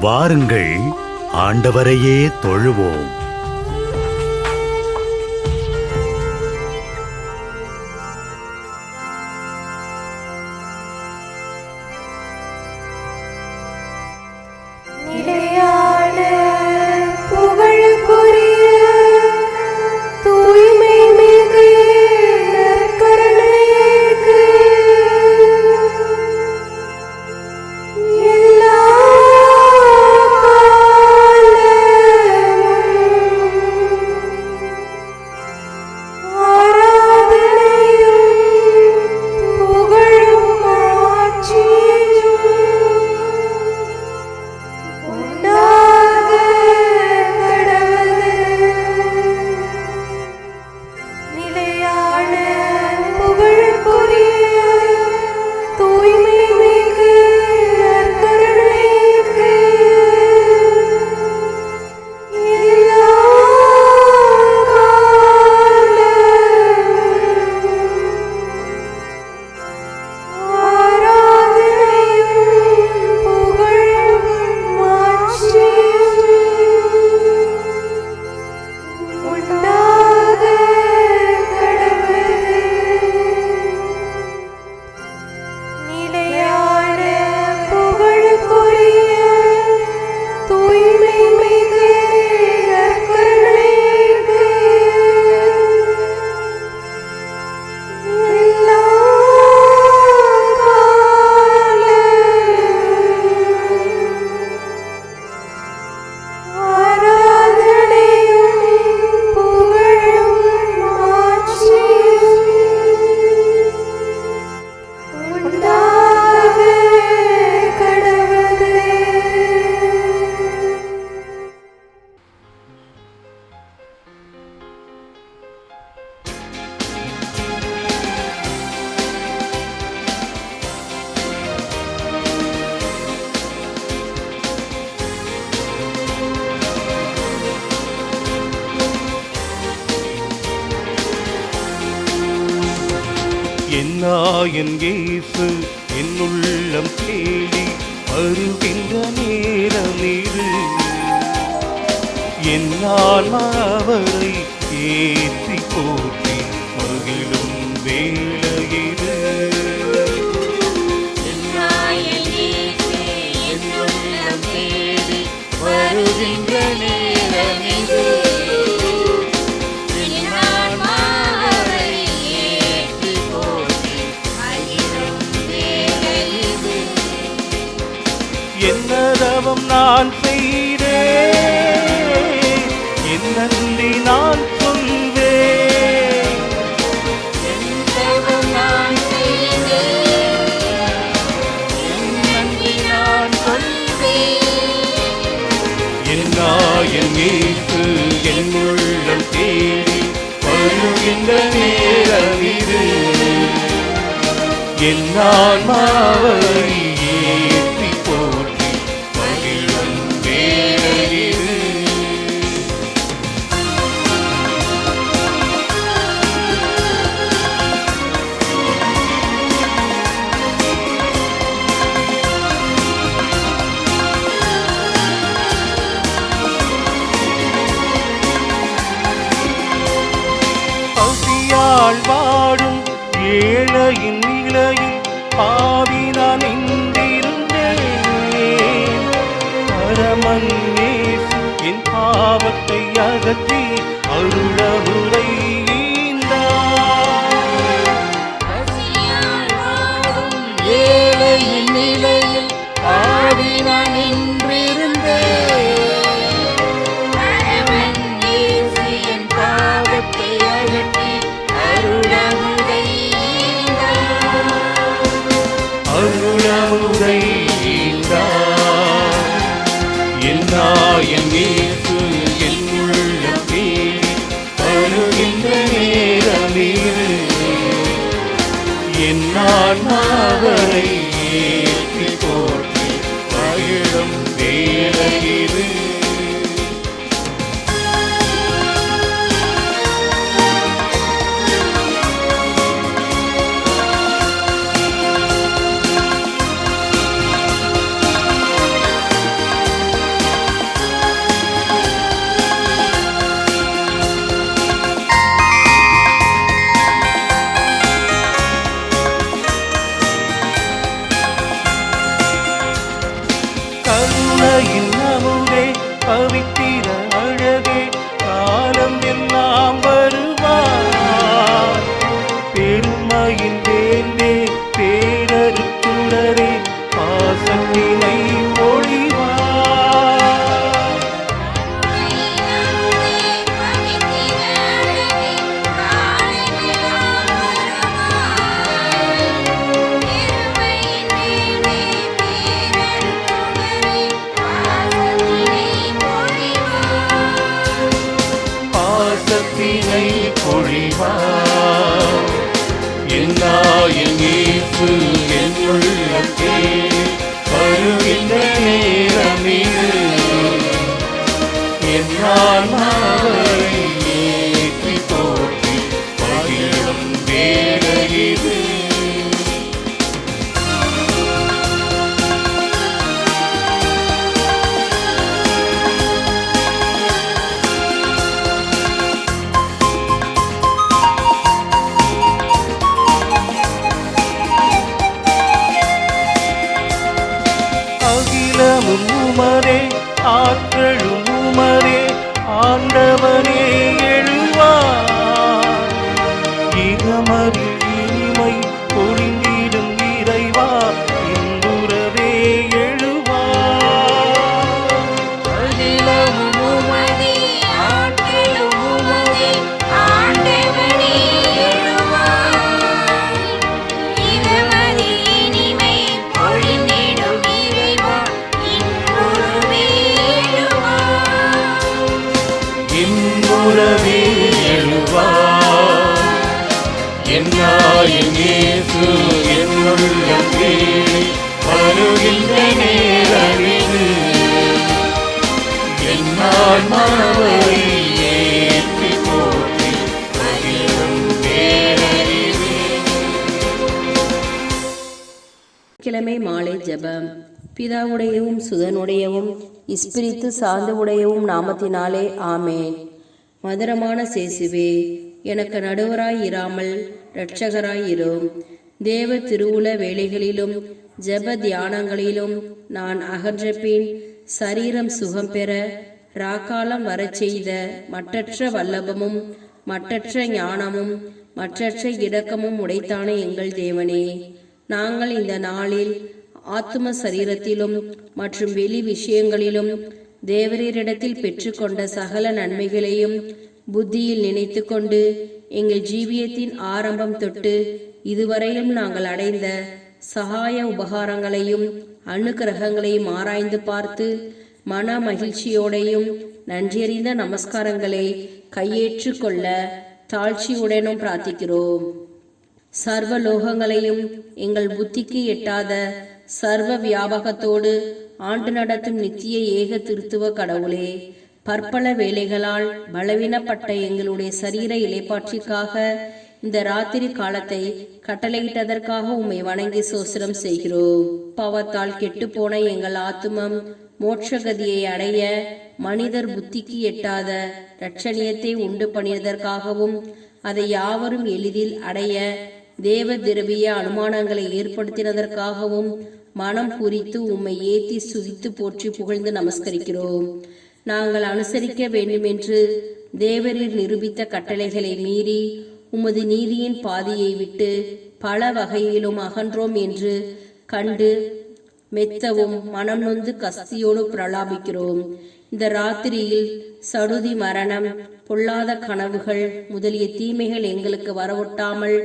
வாருங்கள், ஆண்டவரையே தொழுவோம். என் இயேசு என் உள்ளம் தேடி வருகின்ற நேரம் இது. என் ஆன்மாவரை ஏற்றி போற்றி மகிழும் வேளையிது. வருகின்ற நேரம் இது. என்னதவம் நான் செய்தேன், என் நன்றி நான் சொல்வேன். என்னதவம் நான் செய்தேன், என் நன்றி நான் சொல்வேன். என் இயேசு என் உள்ளம் தேடி வருகின்ற நேரம் இது. என் ஆன்மாவை வாடும் ஏழையின் நிலையில் பாவி நான் நின்றிருந்தேன். பரமன் இயேசு என் பாவத்தை அகற்றி அருளமுறை ஏழையின் நிலையில் பாவி நான் நின்றிருந்தேன். என் இயேசு என் உள்ளம் தேடி வருகின்ற நேரம் இது. என் ஆன்மாவரை ஏற்றி போற்றி மகிழும் வேளையிது. பெருமையின் அமுதே பவித்திர அழகே காலம் எல்லாம் வருவார். பெருமையின் வேந்தே பேரருக்குடரே பாசத்தினை பொழிவார். பாசத்தினை பொழிவார். என்னாயின் இயேசு என் உள்ளத்தே வருகின்ற நேரம் இது. என் ஆன்மாவை ஏற்றி போற்றி மகிழும் வேளை இது. அகிலமும் உமரே ஆற்றலும் உமரே ஆண்டவரே எழுவார். இகமதில் இனிமை பொழிந்திடும் இறைவா இந்துரவே எழுவார். அகிலமும் உமரே ஆற்றலும் உமரே ஆண்டவரே இன்புறவே எழுவார். என்னாயின் இயேசு என் உள்ளத்தே வருகின்ற நேரம் இது. என் ஆன்மாவை ஏற்றி போற்றி மகிழும் வேளை இது. கிழமை மாலை ஜெபம். பிதாவுடையவும் சுதனுடையவும் இஸ்பிரித்து சார்ந்து உடையவும் நாமத்தினாலே ஆமேன். மதுரமான சேசுவே, எனக்கு நடுவராய் இராமல் இரட்சகராய் இரும். தேவ திருவுல வேளைகளிலும் ஜெப தியானங்களிலும் நான் அகன்ற பின் சரீரம் சுகம் பெற ராக்காலம் வரச் செய்த மற்றற்ற வல்லபமும் மற்றற்ற ஞானமும் மற்றற்ற இரக்கமும் உடைத்தானே எங்கள் தேவனே. நாங்கள் இந்த நாளில் ஆத்தும சரீரத்திலும் மற்றும் வெளி விஷயங்களிலும் தேவரீரிடத்தில் பெற்றுக்கொண்ட சகல நன்மைகளையும் புத்தியில் நினைத்து கொண்டு எங்கள் ஜீவியத்தின் ஆரம்பம் தொட்டு இதுவரையும் நாங்கள் அடைந்த சகாய உபகாரங்களையும் அனுக்கிரகங்களையும் ஆராய்ந்து பார்த்து மன மகிழ்ச்சியோடையும் நன்றியறிந்த நமஸ்காரங்களை கையேற்று கொள்ள தாழ்ச்சியுடனும் பிரார்த்திக்கிறோம். சர்வ லோகங்களையும் எங்கள் புத்திக்கு எட்டாத சர்வ வியாபகத்தோடு ஆண்டு நடத்தும் நித்திய ஏக திருத்துவ கடவுளே, பற்பல வேலைகளால் பலவீனப்பட்ட எங்களுடைய சரீர இளைப்பாற்றிற்காக இந்த ராத்திரி காலத்தை கட்டளையிட்டதற்காக உம்மை வணங்கி சோசனம் செய்கிறோம். பாவத்தால் கெட்டுப்போன எங்கள் ஆத்துமம் மோட்சகதியை அடைய மனிதர் புத்திக்கு எட்டாத இரட்சணியத்தை உண்டு பண்ணியதற்காகவும் அதை யாவரும் எளிதில் அடைய தேவ திரவிய அனுமானங்களை ஏற்படுத்தினதற்காகவும் மனம் குறித்து உம்மை ஏத்தி சுதித்து போற்றி புகழ்ந்து நமஸ்கரிக்கிறோம். நாங்கள் அனுசரிக்க வேண்டுமென்று தேவரீர் நிரூபித்த கட்டளைகளை மீறி உமது நீதியின் பாதையை விட்டு பல வகையிலும் அகன்றோம் என்று கண்டு மெத்தவும் மனம் நொந்து கஸ்தியோடு பிரலாபிக்கிறோம். இந்த ராத்திரியில் சடுதி மரணம், பொல்லாத கனவுகள் முதலிய தீமைகள் எங்களுக்கு வரவொட்டாமல்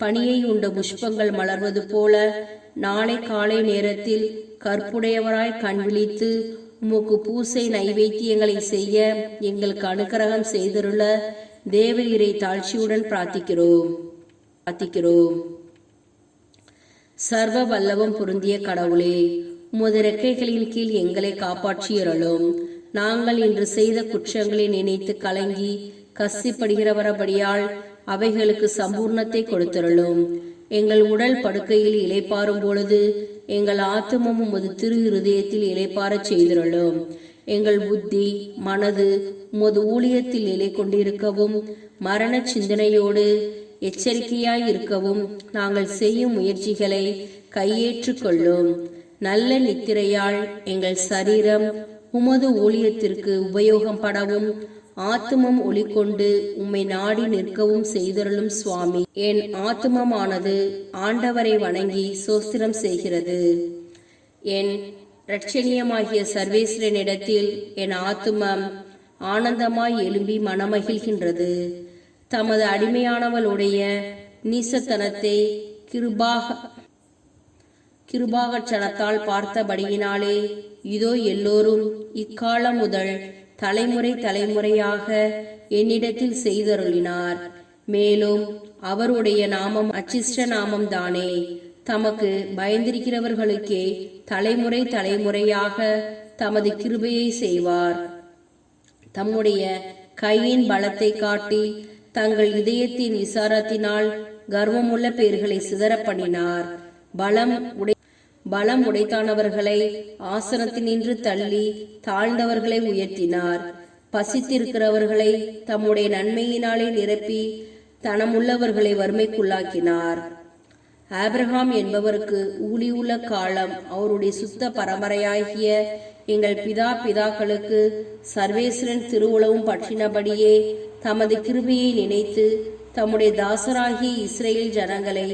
பனியை உண்ட புஷ்பங்கள் மலர்வது போல நாளை காலை நேரத்தில் கற்புடையவராய் கண் விழித்து உமக்கு பூசை நைவேத்தியங்களை செய்ய எங்களுக்கு அனுக்கிரகம் செய்திருள்ள தேவரீரை தாழ்ச்சியுடன் பிரார்த்திக்கிறோம். சர்வ வல்லவம் பொருந்திய கடவுளே, உமது ரெக்கைகளின் கீழ் எங்களை காப்பாற்றியறலும். நாங்கள் இன்று செய்த குற்றங்களை நினைத்து கலங்கி கசிப்படுகிறவரபடியால் அவைகளுக்கு சம்பூர்ணத்தை கொடுத்தருளும். எங்கள் உடல் படுக்கையில் இளைப்பாறும் பொழுது எங்கள் ஆத்துமம் உமது திரு இருதயத்தில் இளைப்பாறச் செய்திருளும். எங்கள் புத்தி மனது உமது ஊழியத்தில் நிலை கொண்டிருக்கவும் மரண சிந்தனையோடு எச்சரிக்கையாய் இருக்கவும் நாங்கள் செய்யும் முயற்சிகளை கையேற்று கொள்ளும். நல்ல நித்திரையால் எங்கள் சரீரம் உமது ஊழியத்திற்கு உபயோகம் படவும் ஆத்துமம் ஒளிகொண்டு உம்மை நாடி நிற்கவும் செய்தருளும் சுவாமி. என் ஆத்துமமானது ஆண்டவரை வணங்கி சோஸ்திரம் செய்கிறது. என் இரட்சணியமாகிய சர்வேஸ்வரனிடத்தில் என் ஆத்துமம் ஆனந்தமாய் எழும்பி மனமகிழ்கின்றது. தமது அடிமையானவளுடைய நீசத்தனத்தை கிருபாகச்சனத்தால் பார்த்தபடியினாலே இதோ எல்லோரும் இக்காலம் முதல் தலைமுறை தலைமுறையாக என்னிடத்தில் செய்தருளினார். மேலும் அவருடைய நாமம் அச்சிஷ்ட நாமம் தானே. தமக்கு பயந்திருக்கிறவர்களுக்கே தலைமுறை தலைமுறையாக தமது கிருபையை செய்வார். தம்முடைய கையின் பலத்தை காட்டி தங்கள் இதயத்தின் விசாரத்தினால் கர்வமுள்ள பேர்களை சிதற பண்ணினார். பலம் உடைத்தானவர்களை ஆசனத்தினின்று தள்ளி தாழ்ந்தவர்களை உயர்த்தினார். பசித்திருக்கிறவர்களை தம்முடைய நன்மையினாலே நிரப்பி தனமுள்ளவர்களை வறுமைக்குள்ளாக்கினார். ஆபிரகாம் என்பவருக்கு ஊழியுள்ள காலம் அவருடைய சுத்த பரம்பரையாகிய எங்கள் பிதாக்களுக்கு சர்வேஸ்வரன் திருவுளவும் பற்றினபடியே தமது கிருபையை நினைத்து தம்முடைய தாசராகிய இஸ்ரேல் ஜனங்களை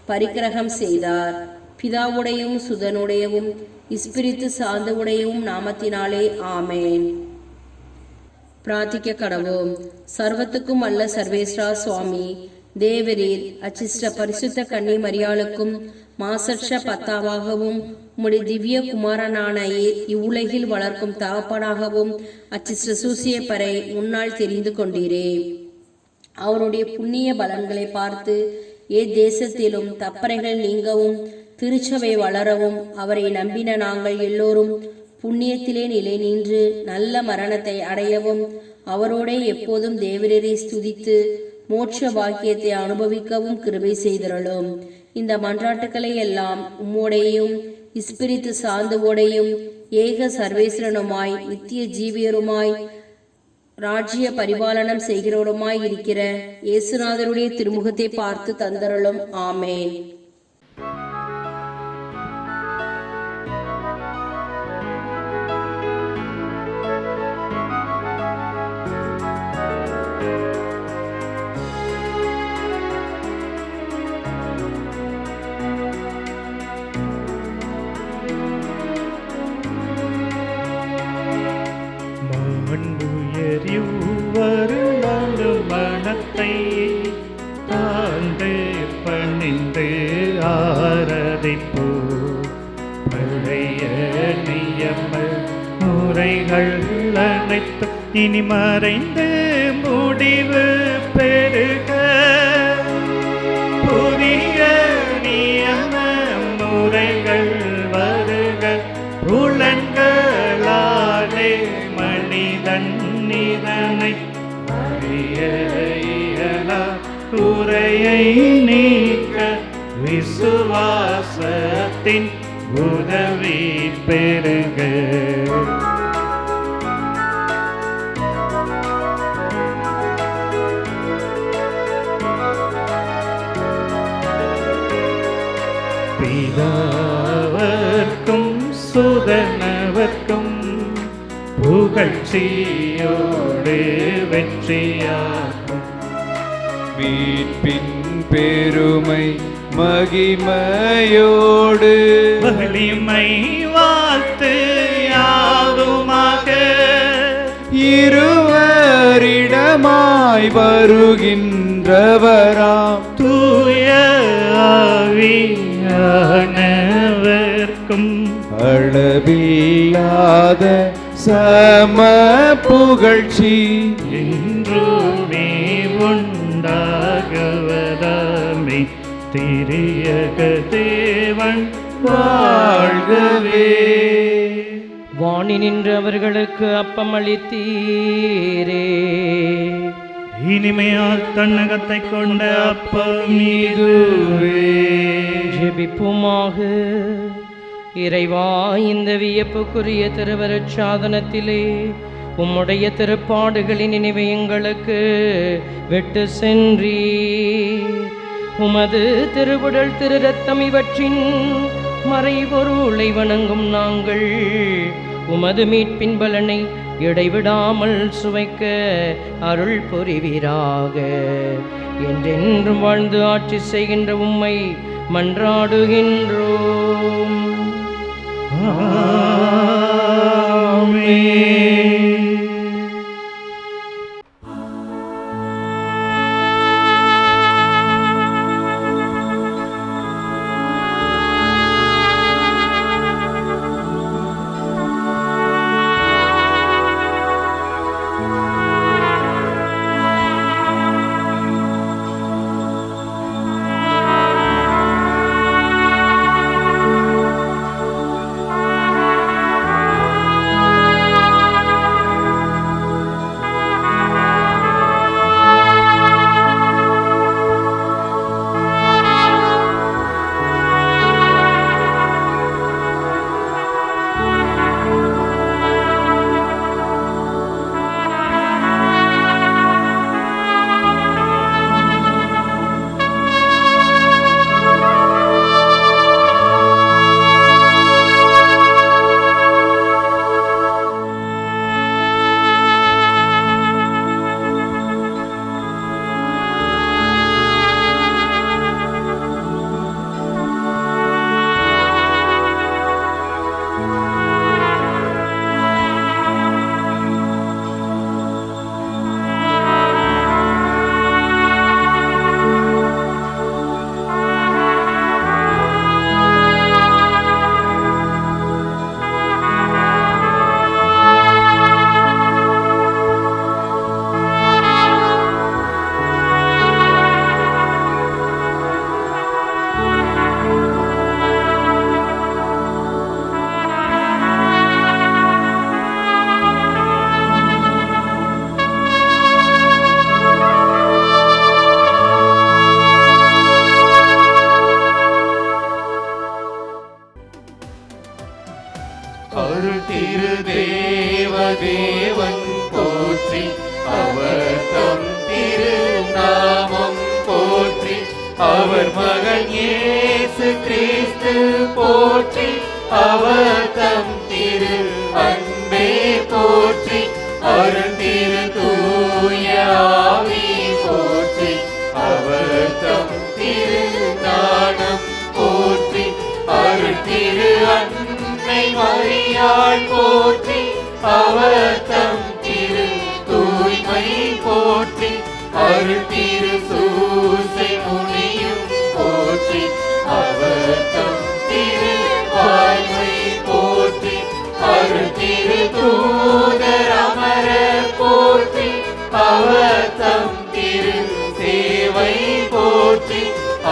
பரிக்கிரகம் செய்தார். பிதாவுடையவும் சுதனுடையவும் இஸ்பிரித்து சார்ந்தவுடையவும் நாமத்தினாலே ஆமேன். பிரார்த்திக்க கடவோம். சர்வத்துக்கும் அல்ல சர்வேஸ்வரா சுவாமி, தேவரீர் அச்சிஷ்ட பரிசுத்த கன்னி மரியாளுக்கும் மாசற்ற பத்தாவாகவும் உம்முடைய திவ்ய குமாரனான இவ்வுலகில் வளர்க்கும் தகப்பனாகவும் அச்சிஷ்ட சூசியப்பரை முன்னால் தெரிந்து கொண்டீரே. அவருடைய புண்ணிய பலன்களை பார்த்து தேசத்திலும் தப்பறைகள் நீங்கவும் திருச்சபை வளரவும் அவரை நம்பின நாங்கள் எல்லோரும் புண்ணியத்திலே நிலை நின்று நல்ல மரணத்தை அடையவும் அவரோட எப்போதும் தேவரீரை ஸ்துதித்து மோட்ச பாக்கியத்தை அனுபவிக்கவும் கிருபை செய்திருளும். இந்த மன்றாட்டுக்களை எல்லாம் உம்மோடையும் இஸ்பிரித்து சார்ந்தவோடையும் ஏக சர்வேஸ்வரனுமாய் நித்திய ஜீவியருமாய் ராஜ்ய பரிபாலனம் செய்கிறவருமாய் இருக்கிற இயேசுநாதருடைய திருமுகத்தை பார்த்து தந்தருளும். ஆமேன். மனத்தை தாழ்ந்து பணிந்து ஆராதிப்போ. பழைய நியம முறைகள் அனைத்தும் இனி மறைந்து முடிவு பெருக. புதிய நியம முறைகள் வருக. புலன்களாலே மனிதன் இதனை குறையை நீக்க விசுவாசத்தின் உதவி பெருக. பிதாவர்க்கும் சுதனவர்க்கும் புகழ்ச்சியோடு வெற்றியாகும். மீட்பின் பெருமை மகிமையோடு வலிமை வாழ்த்து யாதுமாக. இருவரிடமாய் வருகின்றவராம் தூய ஆவியானவர்க்கும் அளவில்லாத சம புகழ்ச்சி என்றுமே உண்டாகுவதாமே. திரியக தேவன் வாழ்கவே. வாணி நின்று அவர்களுக்கு அப்பம் அளித்தீரே. இனிமையால் தன்னகத்தை கொண்ட அப்பம் இதுவே. ஜெபிப்புமாக. இறைவா, இந்த வியப்புக்குரிய திருவருட் சாதனத்திலே உம்முடைய திருப்பாடுகளின் நினைவை எங்களுக்கு விட்டு சென்றீர். உமது திருவுடல் திரு ரத்தம் இவற்றின் மறைபொருளை வணங்கும் நாங்கள் உமது மீட்பின் பலனை இடைவிடாமல் சுவைக்க அருள் புரிவீராக. என்றென்றும் வாழ்ந்து ஆட்சி செய்கின்ற உம்மை மன்றாடுகின்றோம். அருள் திரு தேவன் போற்றி, அவர் தம் திரு நாமம் போற்றி, அவர் மகன் இயேசு கிறிஸ்து போற்றி, அவர் தம் திரு அன்பே போற்றி, அருள் திரு தூய ஆவி போற்றி, அவர் தம் திரு ஞானம் போற்றி, அருள் திரு அன்னை மரியாள் போற்றி, அவர் தம் திரு தூய்மை போற்றி, அருள் திரு சூசை முனியும் போற்றி, அவர் தம் திரு வாய்மை போற்றி, அருள் திரு தூதர் அமரர் போற்றி, அவர் தம் திரு சேவை போற்றி,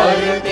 அருள்